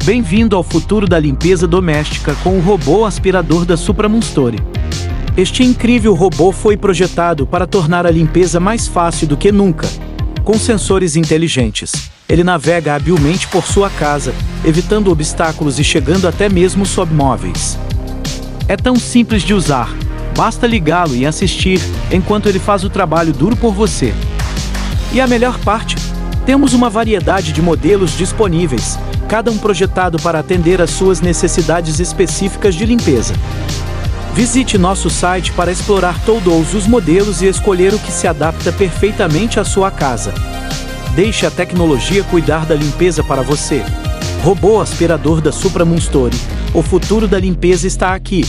Bem-vindo ao futuro da limpeza doméstica com o robô aspirador da Supramonstore. Este incrível robô foi projetado para tornar a limpeza mais fácil do que nunca. Com sensores inteligentes, ele navega habilmente por sua casa, evitando obstáculos e chegando até mesmo sob móveis. É tão simples de usar, basta ligá-lo e assistir, enquanto ele faz o trabalho duro por você. E a melhor parte? Temos uma variedade de modelos disponíveis, cada um projetado para atender às suas necessidades específicas de limpeza. Visite nosso site para explorar todos os modelos e escolher o que se adapta perfeitamente à sua casa. Deixe a tecnologia cuidar da limpeza para você. Robô aspirador da Supramonstore. O futuro da limpeza está aqui.